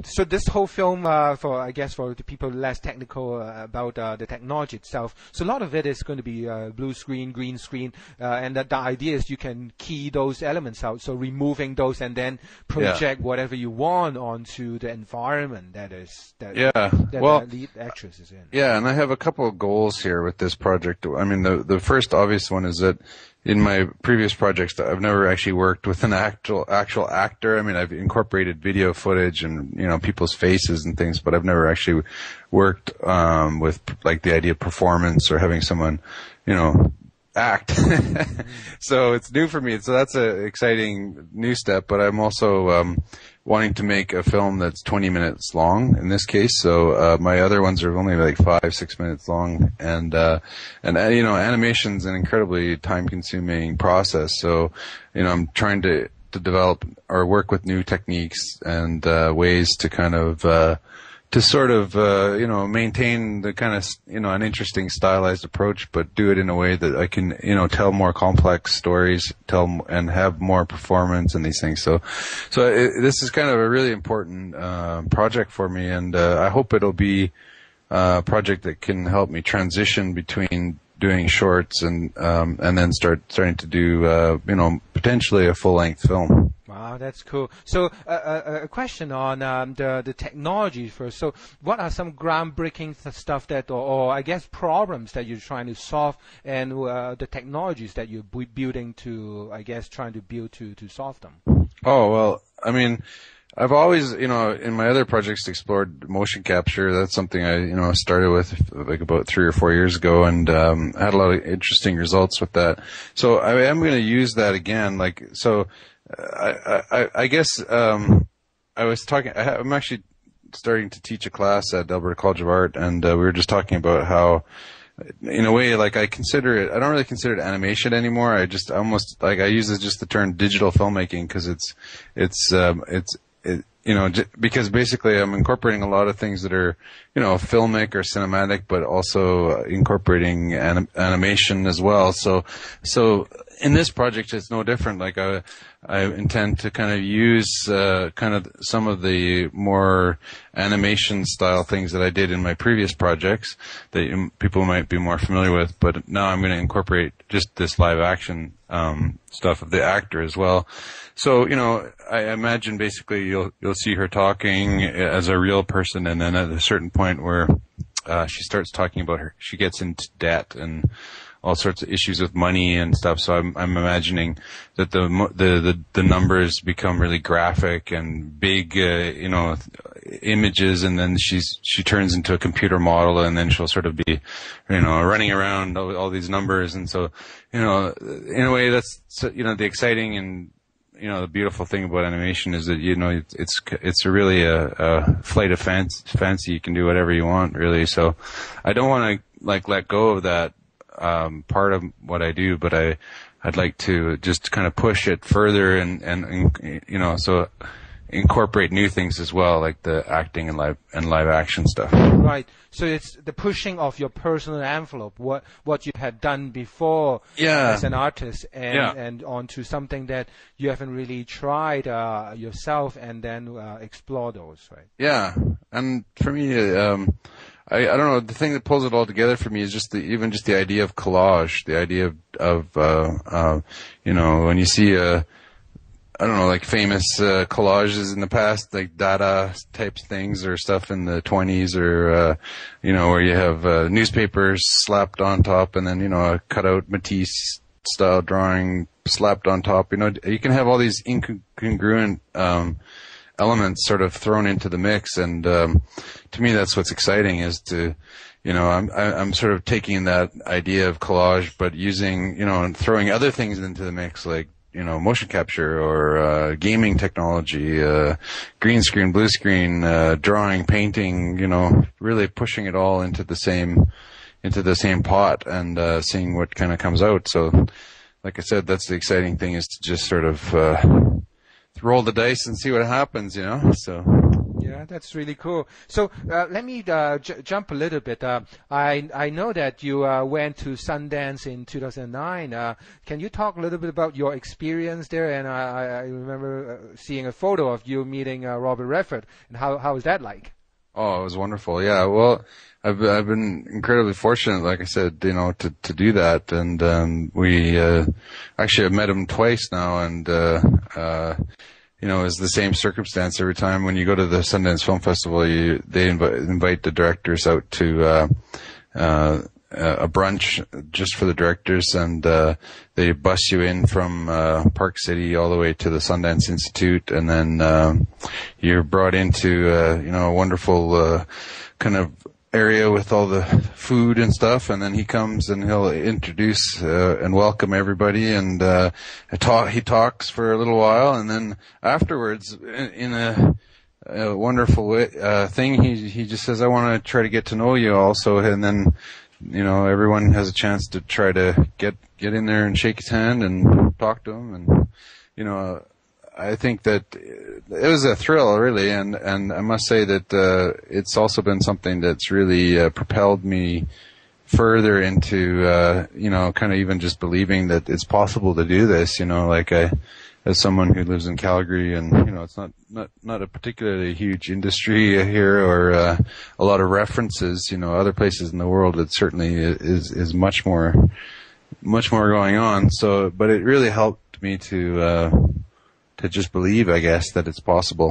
So this whole film, for I guess for the people less technical about the technology itself, so a lot of it is going to be blue screen, green screen, and the idea is you can key those elements out, so removing those and then project whatever you want onto the environment that the lead actress is in. Yeah, and I have a couple of goals here with this project. I mean, the first obvious one is that in my previous projects, I've never actually worked with an actual actor. I mean, I've incorporated video footage and, people's faces and things, but I've never actually worked with like the idea of performance or having someone, act. So it's new for me. So that's an exciting new step, but I'm also wanting to make a film that's 20 minutes long in this case. So my other ones are only like 5-6 minutes long, and animation's an incredibly time-consuming process. So I'm trying to develop or work with new techniques and ways to kind of maintain the kind of, an interesting stylized approach, but do it in a way that I can, tell more complex stories, and have more performance and these things. So this is kind of a really important project for me, and I hope it'll be a project that can help me transition between doing shorts and then starting to do, potentially a full-length film. Wow, that's cool. So a question on the technology first. So what are some groundbreaking stuff that, or I guess problems that you're trying to solve, and the technologies that you're building to, I guess, trying to build to solve them? Oh, well, I mean, I've always, in my other projects explored motion capture. That's something I, started with like about 3 or 4 years ago, and had a lot of interesting results with that. So I am going to use that again. I guess I was talking. I'm actually starting to teach a class at Alberta College of Art, and we were just talking about how, in a way, like I don't really consider it animation anymore. I just almost I use just the term digital filmmaking because because basically I'm incorporating a lot of things that are, filmic or cinematic, but also incorporating animation as well. So in this project, it's no different. Like I intend to kind of use kind of some of the more animation style things that I did in my previous projects that people might be more familiar with, but now I'm going to incorporate just this live action stuff of the actor as well. So, I imagine basically you'll see her talking as a real person, and then at a certain point where she starts talking about she gets into debt and all sorts of issues with money and stuff. So I'm imagining that the numbers become really graphic and big, images, and then she turns into a computer model, and then she'll sort of be, running around all these numbers. And so, in a way that's, the exciting and, the beautiful thing about animation is that, it's really a flight of fancy. You can do whatever you want, really. So I don't want to let go of that part of what I do, but I'd like to just kind of push it further and so incorporate new things as well, like the acting and live action stuff. Right. So it's the pushing of your personal envelope, what you had done before as an artist, and onto something that you haven't really tried yourself, and then explore those, right? Yeah. And for me, I don't know, the thing that pulls it all together for me is just the idea of collage, the idea of when you see like famous collages in the past, like Dada type things or stuff in the 20s, or where you have newspapers slapped on top, and then a cutout Matisse style drawing slapped on top. You can have all these incongruent elements sort of thrown into the mix, and to me that's what's exciting, is to I'm sort of taking that idea of collage, but using and throwing other things into the mix, like motion capture or gaming technology, green screen, blue screen, drawing, painting, really pushing it all into the same pot, and seeing what kind of comes out. So like I said, that's the exciting thing, is to just sort of roll the dice and see what happens, So Yeah, that's really cool. So let me jump a little bit. I know that you went to Sundance in 2009. Can you talk a little bit about your experience there? And I remember seeing a photo of you meeting Robert Redford. And how was that like? Oh, it was wonderful. Yeah. Well, I've been incredibly fortunate, like I said, to do that. And we actually have met him twice now, and it's the same circumstance every time. When you go to the Sundance Film Festival, they invite the directors out to a brunch just for the directors, and they bus you in from Park City all the way to the Sundance Institute, and then you're brought into a wonderful kind of area with all the food and stuff, and then he comes and he'll introduce and welcome everybody, and he talks for a little while, and then afterwards, in a wonderful way, thing, he just says, "I want to try to get to know you also," and then everyone has a chance to try to get in there and shake his hand and talk to him, and I think that it was a thrill, really, and I must say that it's also been something that's really propelled me further into kind of even just believing that it's possible to do this. As someone who lives in Calgary, and it's not a particularly huge industry here, or a lot of references. Other places in the world, it certainly is much more going on. So, but it really helped me to just believe, I guess, that it's possible.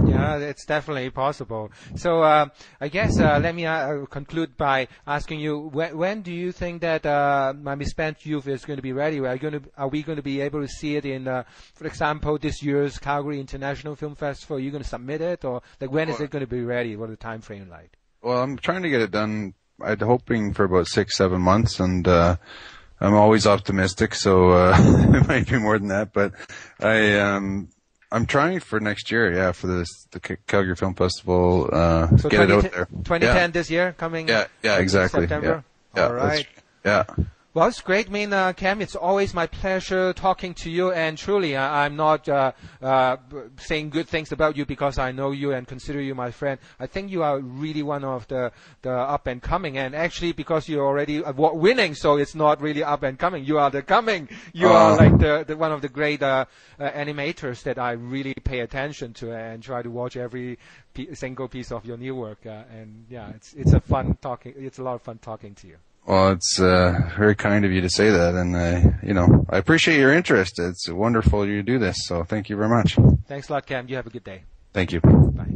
Yeah, it's definitely possible. So I guess let me conclude by asking you, when do you think that My Misspent Youth is going to be ready? Are we going to be able to see it in, for example, this year's Calgary International Film Festival? Are you going to submit it, or when is it going to be ready? What is the time frame like? Well, I'm trying to get it done. I'm hoping for about 6-7 months, and I'm always optimistic, so it might be more than that. But I'm trying for next year, for the Calgary Film Festival. So get it out there. 2010 this year coming. Yeah, exactly. September. Yeah, all right. Yeah. Well, it's great. Cam, it's always my pleasure talking to you, and truly, I'm not saying good things about you because I know you and consider you my friend. I think you are really one of the up and coming, and actually because you're already award winning, so it's not really up and coming. You are the coming. You are like the one of the great animators that I really pay attention to and try to watch every single piece of your new work. And yeah, it's a fun talking. It's a lot of fun talking to you. Well, it's very kind of you to say that, and I appreciate your interest. It's wonderful you do this, so thank you very much. Thanks a lot, Cam. You have a good day. Thank you. Bye.